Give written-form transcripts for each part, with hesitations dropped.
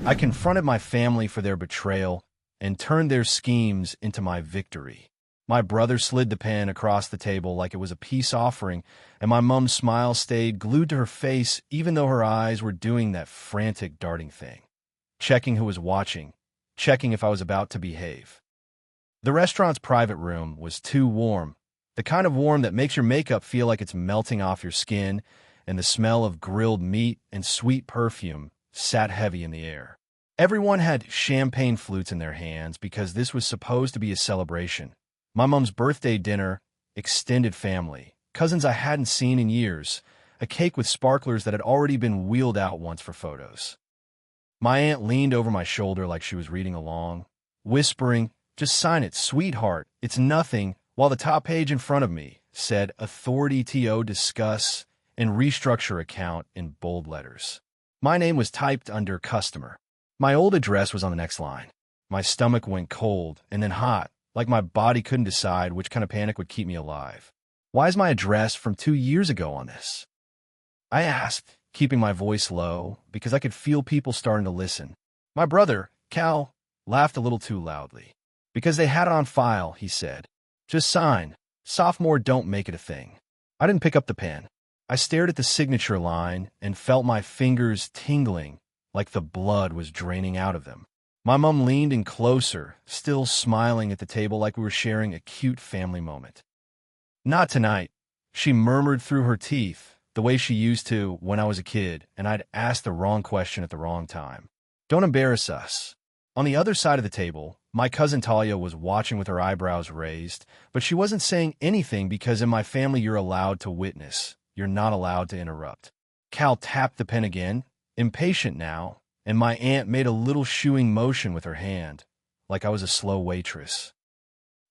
I confronted my family for their betrayal and turned their schemes into my victory. My brother slid the pen across the table like it was a peace offering, and my mom's smile stayed glued to her face even though her eyes were doing that frantic darting thing, checking who was watching, checking if I was about to behave. The restaurant's private room was too warm, the kind of warm that makes your makeup feel like it's melting off your skin, and the smell of grilled meat and sweet perfume sat heavy in the air. Everyone had champagne flutes in their hands because this was supposed to be a celebration. My mom's birthday dinner, extended family, cousins I hadn't seen in years, a cake with sparklers that had already been wheeled out once for photos. My aunt leaned over my shoulder like she was reading along, whispering, "Just sign it, sweetheart, it's nothing," while the top page in front of me said Authority TO Discuss and Restructure Account in bold letters. My name was typed under Customer. My old address was on the next line. My stomach went cold and then hot, like my body couldn't decide which kind of panic would keep me alive. Why is my address from 2 years ago on this? I asked, keeping my voice low, because I could feel people starting to listen. My brother, Cal, laughed a little too loudly. "Because they had it on file," he said. "Just sign. Sophomore don't make it a thing." I didn't pick up the pen. I stared at the signature line and felt my fingers tingling like the blood was draining out of them. My mom leaned in closer, still smiling at the table like we were sharing a cute family moment. "Not tonight," she murmured through her teeth, the way she used to when I was a kid and I'd asked the wrong question at the wrong time. "Don't embarrass us." On the other side of the table, my cousin Talia was watching with her eyebrows raised, but she wasn't saying anything because in my family you're allowed to witness. You're not allowed to interrupt. Cal tapped the pen again, impatient now, and my aunt made a little shooing motion with her hand, like I was a slow waitress.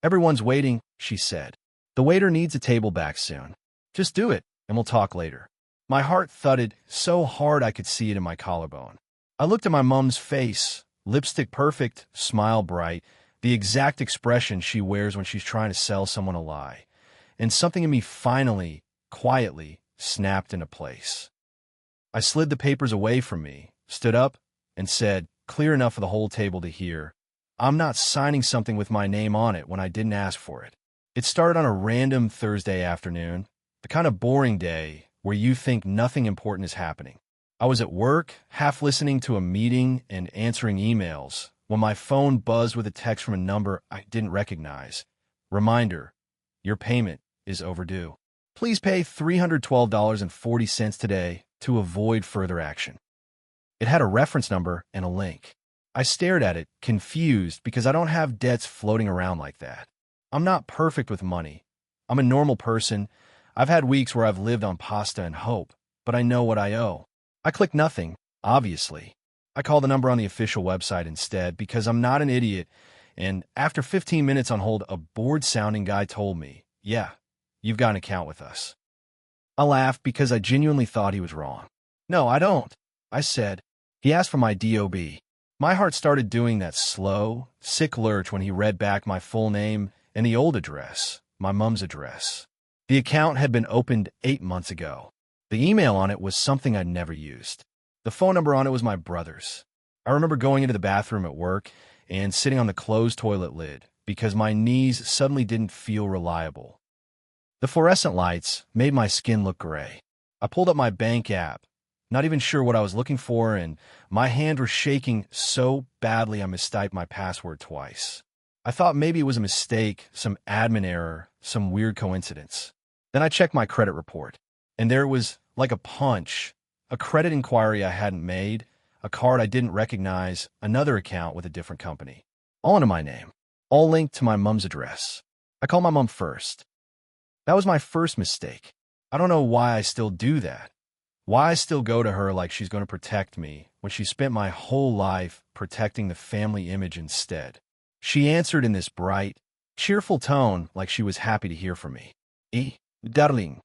"Everyone's waiting," she said. "The waiter needs a table back soon. Just do it, and we'll talk later." My heart thudded so hard I could see it in my collarbone. I looked at my mom's face, lipstick perfect, smile bright, the exact expression she wears when she's trying to sell someone a lie. And something in me finally, quietly, snapped into place. I slid the papers away from me, stood up, and said, clear enough for the whole table to hear, "I'm not signing something with my name on it when I didn't ask for it." It started on a random Thursday afternoon, the kind of boring day where you think nothing important is happening. I was at work, half listening to a meeting and answering emails, when my phone buzzed with a text from a number I didn't recognize. Reminder, your payment is overdue. Please pay $312.40 today to avoid further action. It had a reference number and a link. I stared at it, confused, because I don't have debts floating around like that. I'm not perfect with money. I'm a normal person. I've had weeks where I've lived on pasta and hope, but I know what I owe. I click nothing, obviously. I call the number on the official website instead because I'm not an idiot, and after 15 minutes on hold, a bored-sounding guy told me, "Yeah, you've got an account with us." I laughed because I genuinely thought he was wrong. "No, I don't," I said. He asked for my DOB. My heart started doing that slow, sick lurch when he read back my full name and the old address, my mom's address. The account had been opened 8 months ago. The email on it was something I'd never used. The phone number on it was my brother's. I remember going into the bathroom at work and sitting on the closed toilet lid because my knees suddenly didn't feel reliable. The fluorescent lights made my skin look gray. I pulled up my bank app, not even sure what I was looking for, and my hand was shaking so badly I mistyped my password twice. I thought maybe it was a mistake, some admin error, some weird coincidence. Then I checked my credit report, and there it was, like a punch, a credit inquiry I hadn't made, a card I didn't recognize, another account with a different company. All under my name, all linked to my mom's address. I called my mom first. That was my first mistake. I don't know why I still do that. Why I still go to her like she's going to protect me when she spent my whole life protecting the family image instead. She answered in this bright, cheerful tone like she was happy to hear from me. Darling.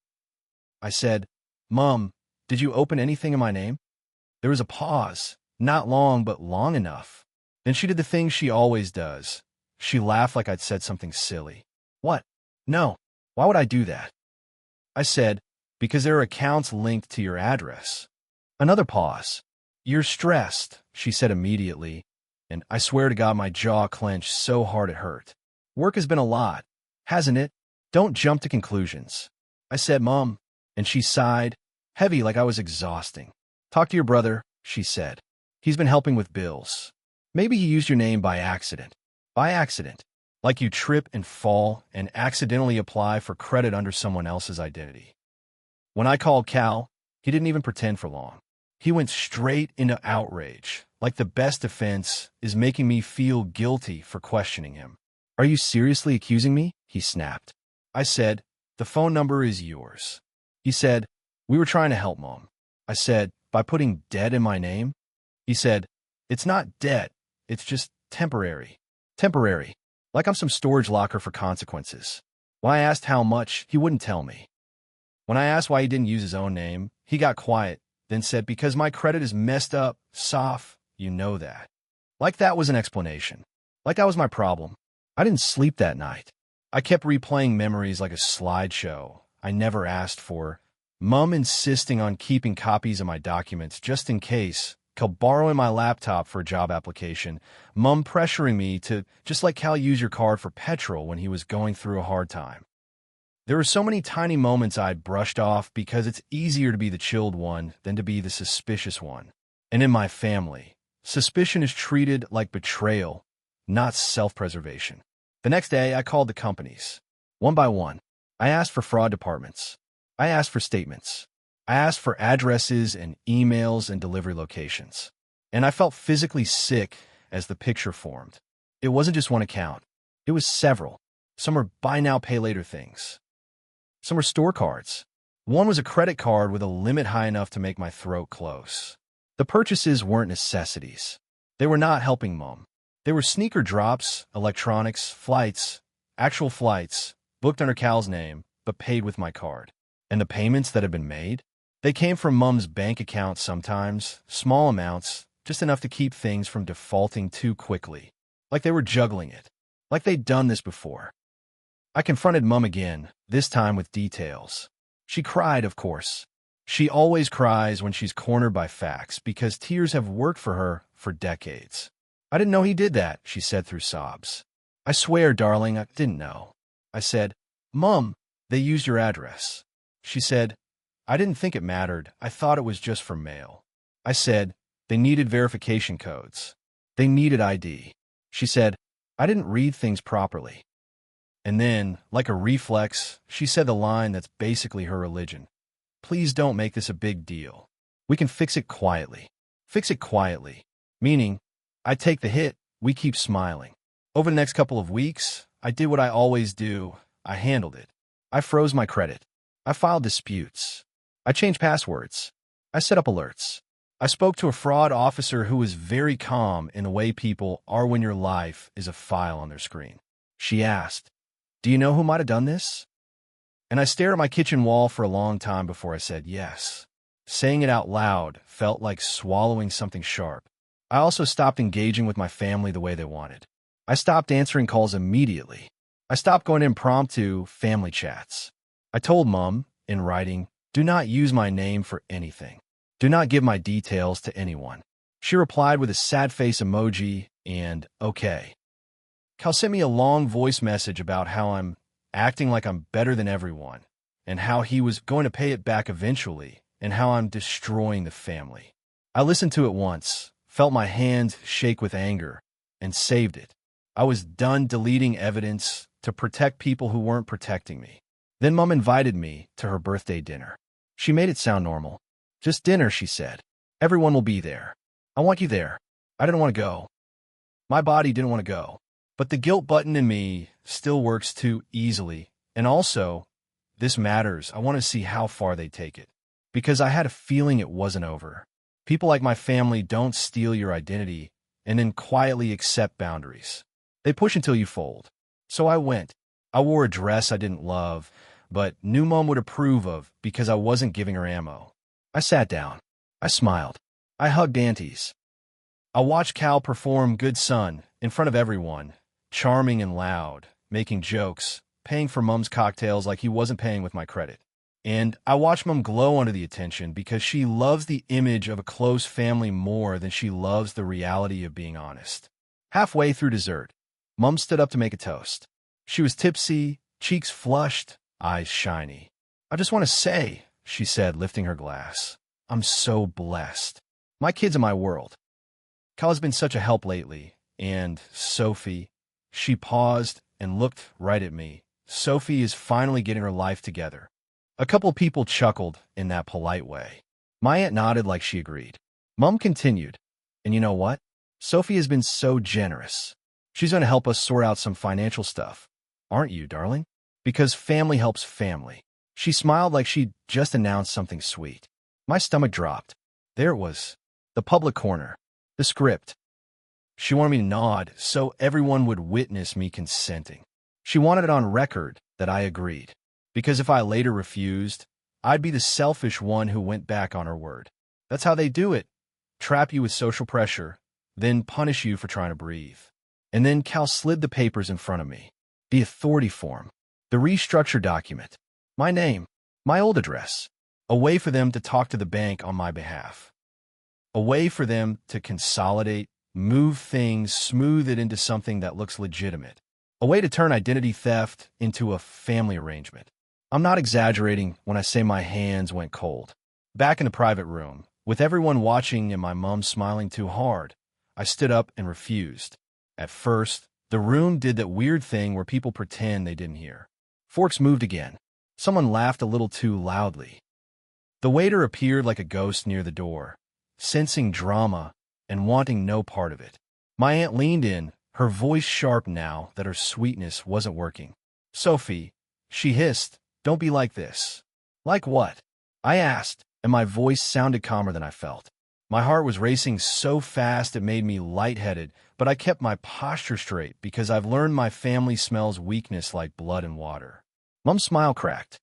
I said, "Mom, did you open anything in my name?" There was a pause, not long but long enough. Then she did the thing she always does. She laughed like I'd said something silly. "What? No. Why would I do that?" I said, "Because there are accounts linked to your address." Another pause. "You're stressed," she said immediately, and I swear to God my jaw clenched so hard it hurt. "Work has been a lot, hasn't it? Don't jump to conclusions." I said, "Mom," and she sighed, heavy like I was exhausting. "Talk to your brother," she said. "He's been helping with bills. Maybe he used your name by accident." By accident. Like you trip and fall and accidentally apply for credit under someone else's identity. When I called Cal, he didn't even pretend for long. He went straight into outrage, like the best defense is making me feel guilty for questioning him. "Are you seriously accusing me?" he snapped. I said, "The phone number is yours." He said, "We were trying to help, Mom." I said, "By putting debt in my name?" He said, "It's not debt, it's just temporary." Temporary. Like I'm some storage locker for consequences. When I asked how much, he wouldn't tell me. When I asked why he didn't use his own name, he got quiet, then said, "Because my credit is messed up, Soph, you know that." Like that was an explanation. Like that was my problem. I didn't sleep that night. I kept replaying memories like a slideshow I never asked for. Mom insisting on keeping copies of my documents just in case. Cal borrowing my laptop for a job application. Mom pressuring me to just let Cal use your card for petrol when he was going through a hard time. There were so many tiny moments I'd brushed off because it's easier to be the chilled one than to be the suspicious one. And in my family, suspicion is treated like betrayal, not self-preservation. The next day, I called the companies. One by one. I asked for fraud departments. I asked for statements. I asked for addresses and emails and delivery locations. And I felt physically sick as the picture formed. It wasn't just one account. It was several. Some were buy now, pay later things. Some were store cards. One was a credit card with a limit high enough to make my throat close. The purchases weren't necessities. They were not helping Mom. They were sneaker drops, electronics, flights, actual flights, booked under Cal's name, but paid with my card. And the payments that had been made? They came from Mom's bank account sometimes, small amounts, just enough to keep things from defaulting too quickly. Like they were juggling it. Like they'd done this before. I confronted Mom again, this time with details. She cried, of course. She always cries when she's cornered by facts because tears have worked for her for decades. "I didn't know he did that," she said through sobs. "I swear, darling, I didn't know." I said, "Mom, they used your address." She said, "I didn't think it mattered. I thought it was just for mail." I said, "They needed verification codes. They needed ID." She said, "I didn't read things properly." And then, like a reflex, she said the line that's basically her religion. "Please don't make this a big deal. We can fix it quietly." Fix it quietly. Meaning, I take the hit, we keep smiling. Over the next couple of weeks, I did what I always do. I handled it. I froze my credit. I filed disputes. I changed passwords. I set up alerts. I spoke to a fraud officer who was very calm in the way people are when your life is a file on their screen. She asked, "Do you know who might have done this?" And I stared at my kitchen wall for a long time before I said yes. Saying it out loud felt like swallowing something sharp. I also stopped engaging with my family the way they wanted. I stopped answering calls immediately. I stopped going to impromptu family chats. I told Mom, in writing, "Do not use my name for anything. Do not give my details to anyone." She replied with a sad face emoji and okay. Cal sent me a long voice message about how I'm acting like I'm better than everyone, and how he was going to pay it back eventually, and how I'm destroying the family. I listened to it once, felt my hands shake with anger, and saved it. I was done deleting evidence to protect people who weren't protecting me. Then Mom invited me to her birthday dinner. She made it sound normal. "Just dinner," she said. "Everyone will be there. I want you there." I didn't want to go. My body didn't want to go. But the guilt button in me still works too easily. And also, this matters. I want to see how far they take it. Because I had a feeling it wasn't over. People like my family don't steal your identity and then quietly accept boundaries. They push until you fold. So I went. I wore a dress I didn't love, but knew Mom would approve of because I wasn't giving her ammo. I sat down. I smiled. I hugged aunties. I watched Cal perform good son in front of everyone, charming and loud, making jokes, paying for Mom's cocktails like he wasn't paying with my credit. And I watch Mom glow under the attention because she loves the image of a close family more than she loves the reality of being honest. Halfway through dessert, Mom stood up to make a toast. She was tipsy, cheeks flushed, eyes shiny. "I just want to say," she said, lifting her glass, "I'm so blessed. My kids are my world. Cal has been such a help lately, and Sophie," she paused and looked right at me. "Sophie is finally getting her life together." A couple people chuckled in that polite way. My aunt nodded like she agreed. Mom continued, "And you know what? Sophie has been so generous. She's going to help us sort out some financial stuff. Aren't you, darling? Because family helps family." She smiled like she'd just announced something sweet. My stomach dropped. There it was. The public corner. The script. She wanted me to nod so everyone would witness me consenting. She wanted it on record that I agreed. Because if I later refused, I'd be the selfish one who went back on her word. That's how they do it. Trap you with social pressure, then punish you for trying to breathe. And then Cal slid the papers in front of me. The authority form. The restructure document. My name. My old address. A way for them to talk to the bank on my behalf. A way for them to consolidate, move things, smooth it into something that looks legitimate. A way to turn identity theft into a family arrangement. I'm not exaggerating when I say my hands went cold. Back in the private room, with everyone watching and my mom smiling too hard, I stood up and refused. At first, the room did that weird thing where people pretend they didn't hear. Forks moved again. Someone laughed a little too loudly. The waiter appeared like a ghost near the door, sensing drama and wanting no part of it. My aunt leaned in, her voice sharp now that her sweetness wasn't working. "Sophie," she hissed, "don't be like this." "Like what?" I asked, and my voice sounded calmer than I felt. My heart was racing so fast it made me lightheaded, but I kept my posture straight because I've learned my family smells weakness like blood and water. Mom's smile cracked.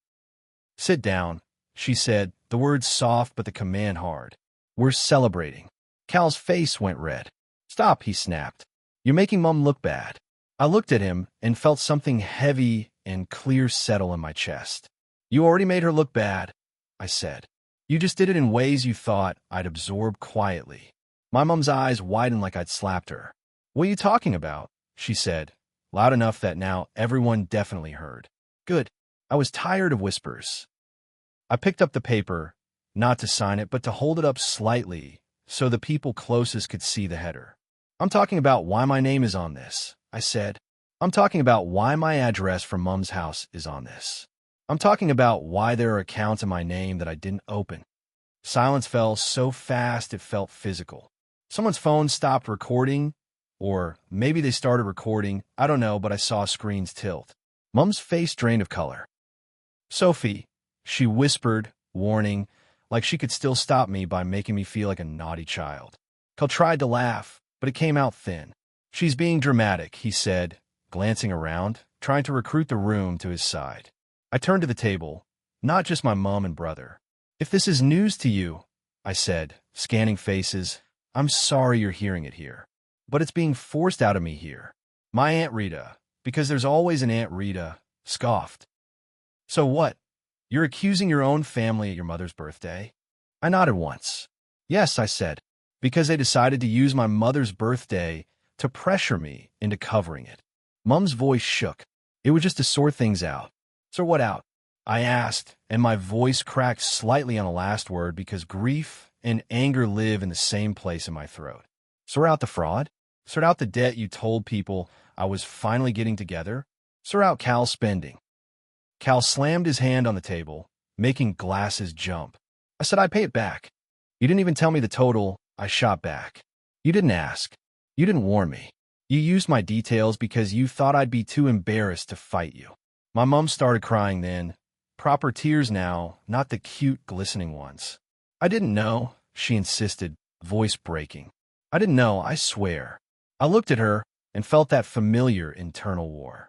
"Sit down," she said, the words soft but the command hard. "We're celebrating." Cal's face went red. "Stop," he snapped. "You're making Mom look bad." I looked at him and felt something heavy and clear settle in my chest. "You already made her look bad," I said. "You just did it in ways you thought I'd absorb quietly." My mom's eyes widened like I'd slapped her. "What are you talking about?" she said, loud enough that now everyone definitely heard. Good. I was tired of whispers. I picked up the paper, not to sign it, but to hold it up slightly so the people closest could see the header. "I'm talking about why my name is on this," I said. "I'm talking about why my address for Mom's house is on this. I'm talking about why there are accounts in my name that I didn't open." Silence fell so fast it felt physical. Someone's phone stopped recording, or maybe they started recording. I don't know, but I saw screens tilt. Mom's face drained of color. "Sophie," she whispered, warning, like she could still stop me by making me feel like a naughty child. Cal tried to laugh, but it came out thin. "She's being dramatic," he said, glancing around, trying to recruit the room to his side. I turned to the table, not just my mom and brother. "If this is news to you," I said, scanning faces, "I'm sorry you're hearing it here. But it's being forced out of me here." My Aunt Rita, because there's always an Aunt Rita, scoffed. "So what? You're accusing your own family at your mother's birthday?" I nodded once. "Yes," I said, "because they decided to use my mother's birthday to pressure me into covering it." Mom's voice shook. "It was just to sort things out." "So what out?" I asked, and my voice cracked slightly on the last word because grief and anger live in the same place in my throat. "Sort out the fraud? Sort out the debt you told people I was finally getting together? Sort out Cal's spending?" Cal slammed his hand on the table, making glasses jump. I said I'd pay it back. "You didn't even tell me the total," I shot back. "You didn't ask. You didn't warn me. You used my details because you thought I'd be too embarrassed to fight you." My mom started crying then. Proper tears now, not the cute, glistening ones. "I didn't know," she insisted, voice breaking. "I didn't know, I swear." I looked at her and felt that familiar internal war.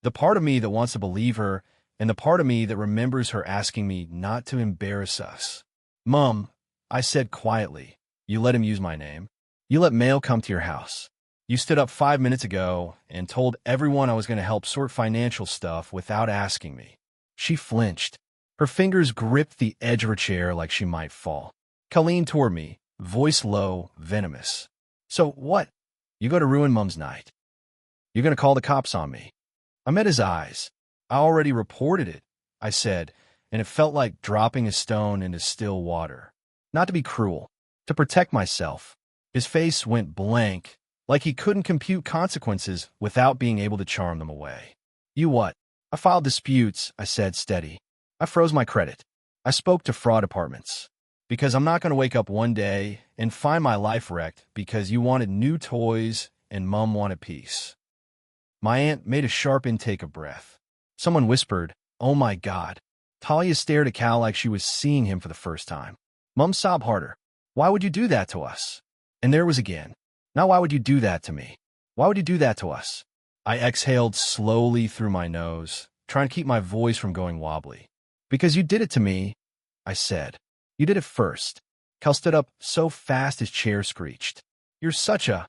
The part of me that wants to believe her, and the part of me that remembers her asking me not to embarrass us. "Mom," I said quietly, "you let him use my name. You let mail come to your house. You stood up 5 minutes ago and told everyone I was going to help sort financial stuff without asking me." She flinched. Her fingers gripped the edge of her chair like she might fall. Cal leaned toward me, voice low, venomous. So what? You go to ruin Mum's night. You're going to call the cops on me. I met his eyes. I already reported it, I said, and it felt like dropping a stone into still water. Not to be cruel, to protect myself. His face went blank, like he couldn't compute consequences without being able to charm them away. You what? I filed disputes, I said, steady. I froze my credit. I spoke to fraud departments. Because I'm not going to wake up one day and find my life wrecked because you wanted new toys and Mum wanted peace. My aunt made a sharp intake of breath. Someone whispered, "Oh my God." Talia stared at Cal like she was seeing him for the first time. Mum sobbed harder. Why would you do that to us? And there was again. Now why would you do that to me? Why would you do that to us? I exhaled slowly through my nose, trying to keep my voice from going wobbly. Because you did it to me, I said. You did it first. Cal stood up so fast his chair screeched. You're such a...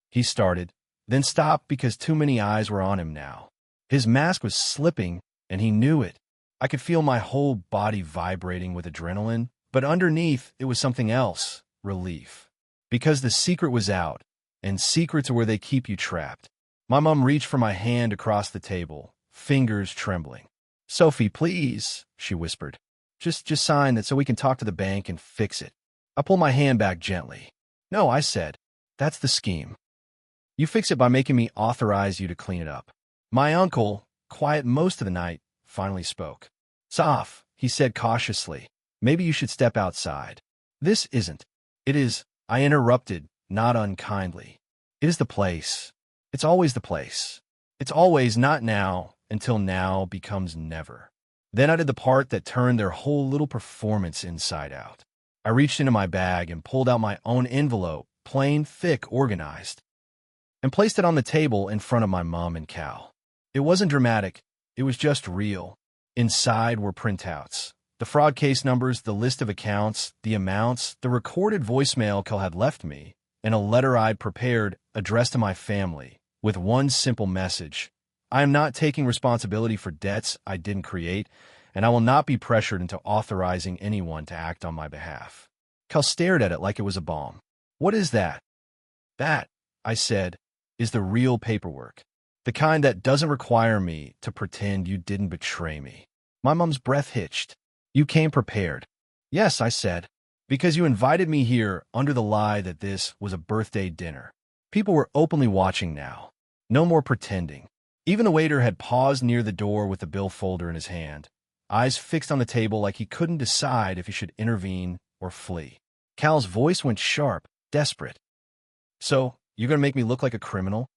He started, then stopped because too many eyes were on him now. His mask was slipping, and he knew it. I could feel my whole body vibrating with adrenaline, but underneath it was something else, relief. Because the secret was out, and secrets are where they keep you trapped. My mom reached for my hand across the table, fingers trembling. Sophie, please, she whispered. Just sign that so we can talk to the bank and fix it. I pulled my hand back gently. No, I said. That's the scheme. You fix it by making me authorize you to clean it up. My uncle, quiet most of the night, finally spoke. Soph, he said cautiously. Maybe you should step outside. This isn't. It is, I interrupted, not unkindly. It is the place. It's always the place. It's always not now until now becomes never. Then I did the part that turned their whole little performance inside out. I reached into my bag and pulled out my own envelope, plain, thick, organized, and placed it on the table in front of my mom and Cal. It wasn't dramatic. It was just real. Inside were printouts. The fraud case numbers, the list of accounts, the amounts, the recorded voicemail Cal had left me, and a letter I'd prepared addressed to my family with one simple message. I am not taking responsibility for debts I didn't create, and I will not be pressured into authorizing anyone to act on my behalf. Cal stared at it like it was a bomb. What is that? That, I said, is the real paperwork. The kind that doesn't require me to pretend you didn't betray me. My mom's breath hitched. You came prepared. Yes, I said, because you invited me here under the lie that this was a birthday dinner. People were openly watching now. No more pretending. Even the waiter had paused near the door with the bill folder in his hand, eyes fixed on the table like he couldn't decide if he should intervene or flee. Cal's voice went sharp, desperate. So, you're going to make me look like a criminal?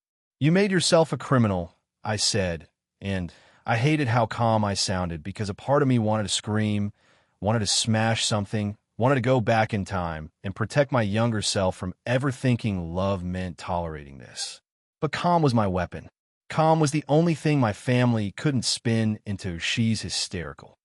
You made yourself a criminal, I said, and I hated how calm I sounded because a part of me wanted to scream, wanted to smash something, wanted to go back in time and protect my younger self from ever thinking love meant tolerating this. But calm was my weapon. Calm was the only thing my family couldn't spin into she's hysterical.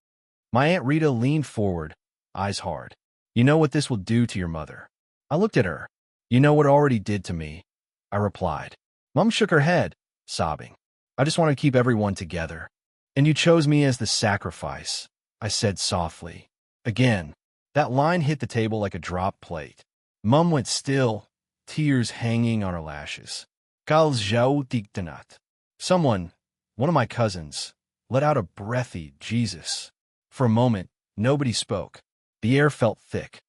My Aunt Rita leaned forward, eyes hard. You know what this will do to your mother? I looked at her. You know what it already did to me, I replied. Mom shook her head, sobbing. I just want to keep everyone together. And you chose me as the sacrifice, I said softly. Again, that line hit the table like a dropped plate. Mum went still, tears hanging on her lashes. Someone, one of my cousins, let out a breathy Jesus. For a moment, nobody spoke. The air felt thick.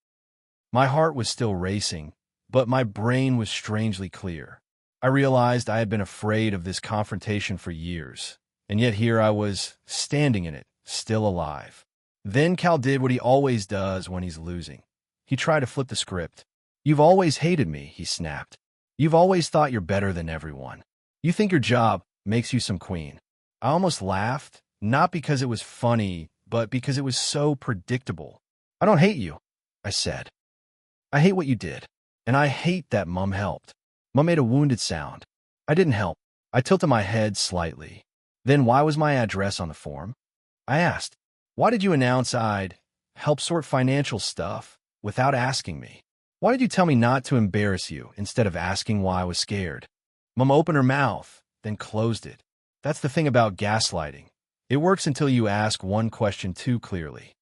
My heart was still racing, but my brain was strangely clear. I realized I had been afraid of this confrontation for years, and yet here I was, standing in it, still alive. Then Cal did what he always does when he's losing. He tried to flip the script. You've always hated me, he snapped. You've always thought you're better than everyone. You think your job makes you some queen. I almost laughed, not because it was funny, but because it was so predictable. I don't hate you, I said. I hate what you did, and I hate that Mum helped. Mum made a wounded sound. I didn't help. I tilted my head slightly. Then why was my address on the form? I asked. Why did you announce I'd help sort financial stuff without asking me? Why did you tell me not to embarrass you instead of asking why I was scared? Mum opened her mouth, then closed it. That's the thing about gaslighting. It works until you ask one question too clearly.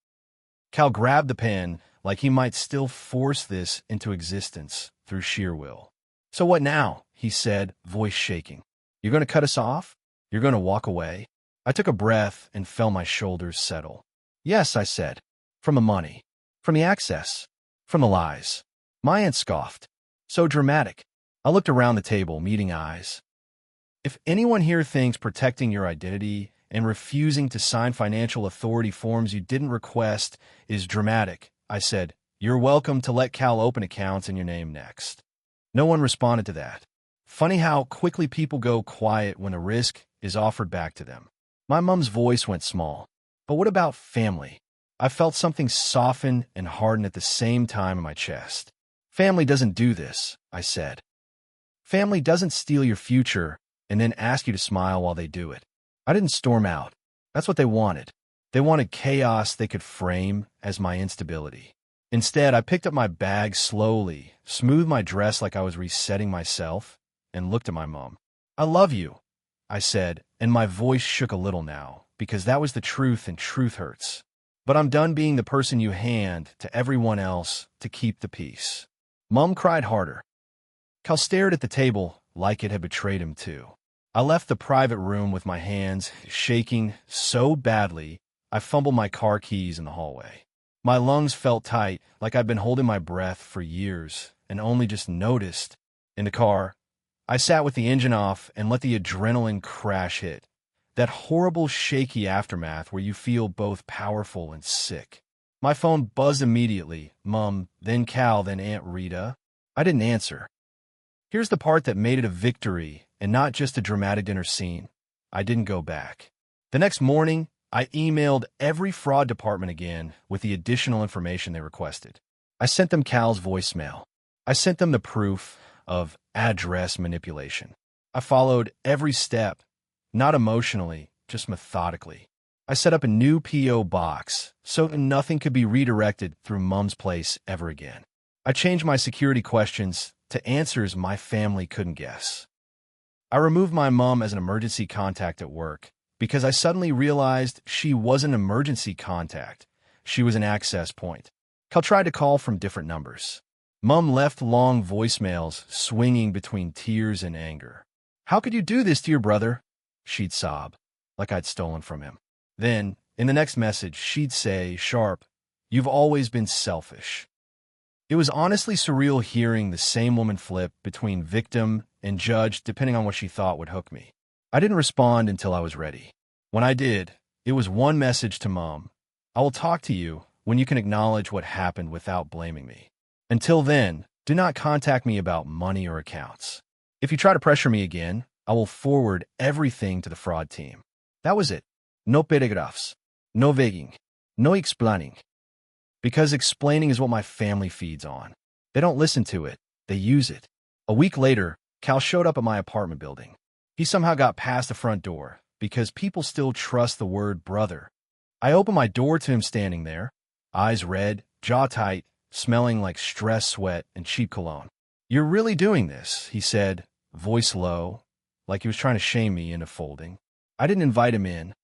Cal grabbed the pen like he might still force this into existence through sheer will. So what now? He said, voice shaking. You're going to cut us off? You're going to walk away? I took a breath and felt my shoulders settle. Yes, I said. From the money. From the access. From the lies. My aunt scoffed. So dramatic. I looked around the table, meeting eyes. If anyone here thinks protecting your identity and refusing to sign financial authority forms you didn't request is dramatic, I said, you're welcome to let Cal open accounts in your name next. No one responded to that. Funny how quickly people go quiet when a risk is offered back to them. My mom's voice went small. But what about family? I felt something soften and harden at the same time in my chest. Family doesn't do this, I said. Family doesn't steal your future and then ask you to smile while they do it. I didn't storm out. That's what they wanted. They wanted chaos they could frame as my instability. Instead, I picked up my bag slowly, smoothed my dress like I was resetting myself, and looked at my mom. I love you, I said, and my voice shook a little now, because that was the truth and truth hurts. But I'm done being the person you hand to everyone else to keep the peace. Mom cried harder. Cal stared at the table like it had betrayed him too. I left the private room with my hands shaking so badly I fumbled my car keys in the hallway. My lungs felt tight, like I'd been holding my breath for years and only just noticed. In the car, I sat with the engine off and let the adrenaline crash hit. That horrible shaky aftermath where you feel both powerful and sick. My phone buzzed immediately. Mom, then Cal, then Aunt Rita. I didn't answer. Here's the part that made it a victory and not just a dramatic dinner scene. I didn't go back. The next morning, I emailed every fraud department again with the additional information they requested. I sent them Cal's voicemail. I sent them the proof of address manipulation. I followed every step, not emotionally, just methodically. I set up a new P.O. box so nothing could be redirected through Mom's place ever again. I changed my security questions to answers my family couldn't guess. I removed my mom as an emergency contact at work because I suddenly realized she wasn't an emergency contact. She was an access point. Cal tried to call from different numbers. Mom left long voicemails swinging between tears and anger. How could you do this to your brother? She'd sob, like I'd stolen from him. Then, in the next message, she'd say, sharp, you've always been selfish. It was honestly surreal hearing the same woman flip between victim and judge depending on what she thought would hook me. I didn't respond until I was ready. When I did, it was one message to Mom. I will talk to you when you can acknowledge what happened without blaming me. Until then, do not contact me about money or accounts. If you try to pressure me again, I will forward everything to the fraud team. That was it. No paragraphs. No vegging. No explaining. Because explaining is what my family feeds on. They don't listen to it. They use it. A week later, Cal showed up at my apartment building. He somehow got past the front door because people still trust the word brother. I opened my door to him standing there, eyes red, jaw tight, smelling like stress sweat and cheap cologne. You're really doing this, he said, voice low, like he was trying to shame me into folding. I didn't invite him in.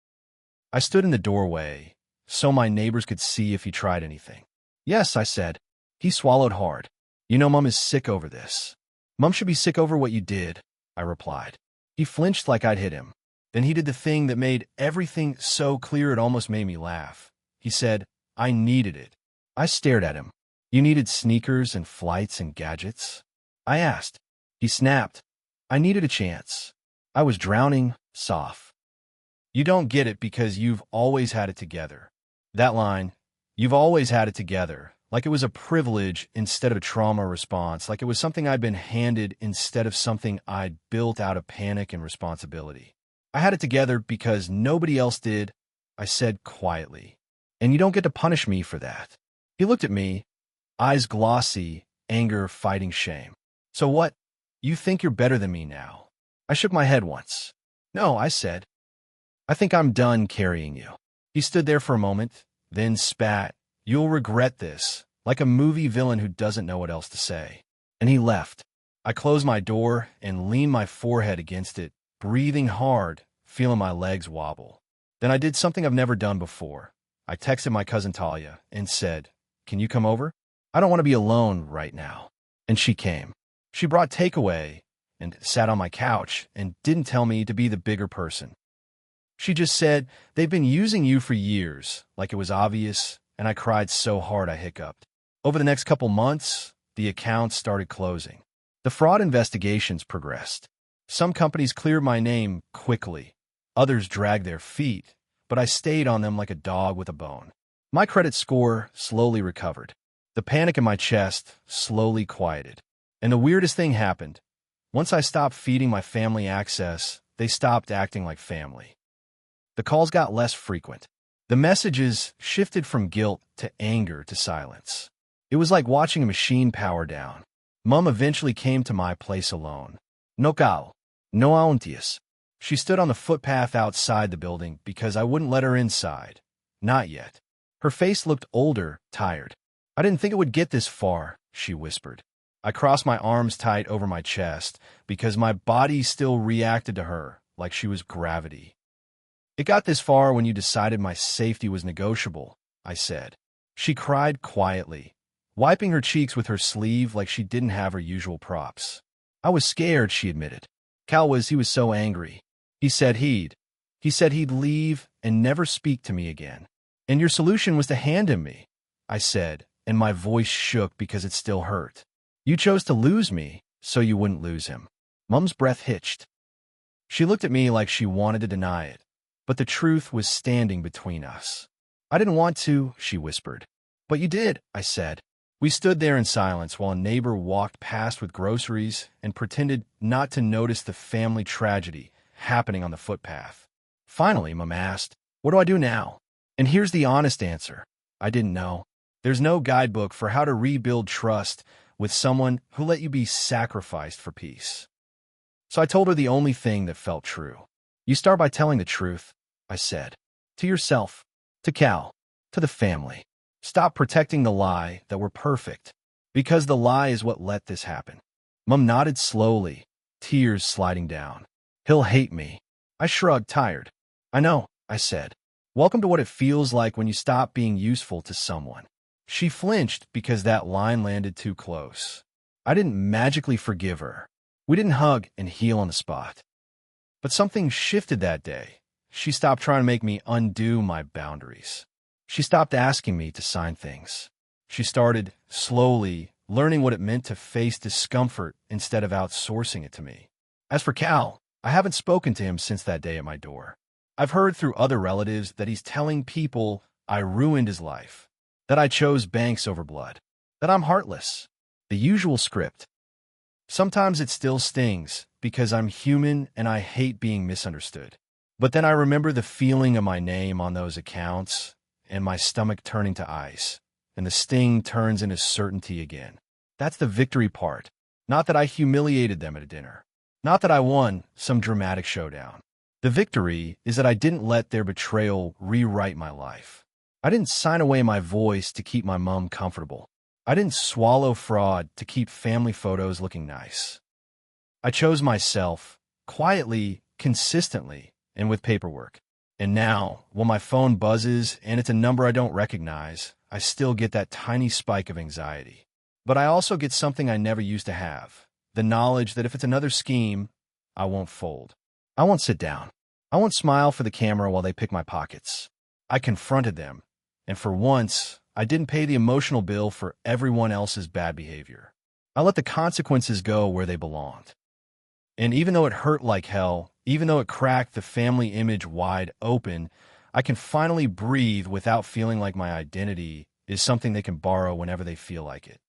I stood in the doorway so my neighbors could see if he tried anything. Yes, I said. He swallowed hard. You know, Mom is sick over this. Mom should be sick over what you did, I replied. He flinched like I'd hit him. Then he did the thing that made everything so clear it almost made me laugh. He said, I needed it. I stared at him. You needed sneakers and flights and gadgets? I asked. He snapped. I needed a chance. I was drowning, soft. You don't get it because you've always had it together. That line, you've always had it together, like it was a privilege instead of a trauma response, like it was something I'd been handed instead of something I'd built out of panic and responsibility. I had it together because nobody else did, I said quietly. And you don't get to punish me for that. He looked at me, eyes glossy, anger fighting shame. So what? You think you're better than me now? I shook my head once. No, I said. I think I'm done carrying you. He stood there for a moment, then spat. You'll regret this, like a movie villain who doesn't know what else to say. And he left. I closed my door and leaned my forehead against it, breathing hard, feeling my legs wobble. Then I did something I've never done before. I texted my cousin Talia and said, "Can you come over? I don't want to be alone right now." And she came. She brought takeaway and sat on my couch and didn't tell me to be the bigger person. She just said, "They've been using you for years," like it was obvious, and I cried so hard I hiccuped. Over the next couple months, the accounts started closing. The fraud investigations progressed. Some companies cleared my name quickly. Others dragged their feet, but I stayed on them like a dog with a bone. My credit score slowly recovered. The panic in my chest slowly quieted. And the weirdest thing happened. Once I stopped feeding my family access, they stopped acting like family. The calls got less frequent. The messages shifted from guilt to anger to silence. It was like watching a machine power down. Mom eventually came to my place alone. No cal, no aunties. She stood on the footpath outside the building because I wouldn't let her inside. Not yet. Her face looked older, tired. "I didn't think it would get this far," she whispered. I crossed my arms tight over my chest because my body still reacted to her like she was gravity. "It got this far when you decided my safety was negotiable," I said. She cried quietly, wiping her cheeks with her sleeve like she didn't have her usual props. "I was scared," she admitted. He was so angry. He said he'd leave and never speak to me again. "And your solution was to hand him me," I said, and my voice shook because it still hurt. "You chose to lose me so you wouldn't lose him." Mom's breath hitched. She looked at me like she wanted to deny it, but the truth was standing between us. "I didn't want to," she whispered. "But you did," I said. We stood there in silence while a neighbor walked past with groceries and pretended not to notice the family tragedy happening on the footpath. Finally, Mom asked, "What do I do now?" And here's the honest answer. I didn't know. There's no guidebook for how to rebuild trust with someone who let you be sacrificed for peace. So I told her the only thing that felt true. "You start by telling the truth," I said. "To yourself, to Cal, to the family. Stop protecting the lie that we're perfect, because the lie is what let this happen." Mom nodded slowly, tears sliding down. "He'll hate me." I shrugged, tired. "I know," I said. "Welcome to what it feels like when you stop being useful to someone." She flinched because that line landed too close. I didn't magically forgive her. We didn't hug and heal on the spot. But something shifted that day. She stopped trying to make me undo my boundaries. She stopped asking me to sign things. She started, slowly, learning what it meant to face discomfort instead of outsourcing it to me. As for Cal, I haven't spoken to him since that day at my door. I've heard through other relatives that he's telling people I ruined his life, that I chose banks over blood, that I'm heartless. The usual script. Sometimes it still stings because I'm human and I hate being misunderstood. But then I remember the feeling of my name on those accounts and my stomach turning to ice, and the sting turns into certainty again. That's the victory part. Not that I humiliated them at a dinner. Not that I won some dramatic showdown. The victory is that I didn't let their betrayal rewrite my life. I didn't sign away my voice to keep my mom comfortable. I didn't swallow fraud to keep family photos looking nice. I chose myself, quietly, consistently, and with paperwork. And now, when my phone buzzes and it's a number I don't recognize, I still get that tiny spike of anxiety. But I also get something I never used to have, the knowledge that if it's another scheme, I won't fold. I won't sit down. I won't smile for the camera while they pick my pockets. I confronted them, and for once, I didn't pay the emotional bill for everyone else's bad behavior. I let the consequences go where they belonged. And even though it hurt like hell, even though it cracked the family image wide open, I can finally breathe without feeling like my identity is something they can borrow whenever they feel like it.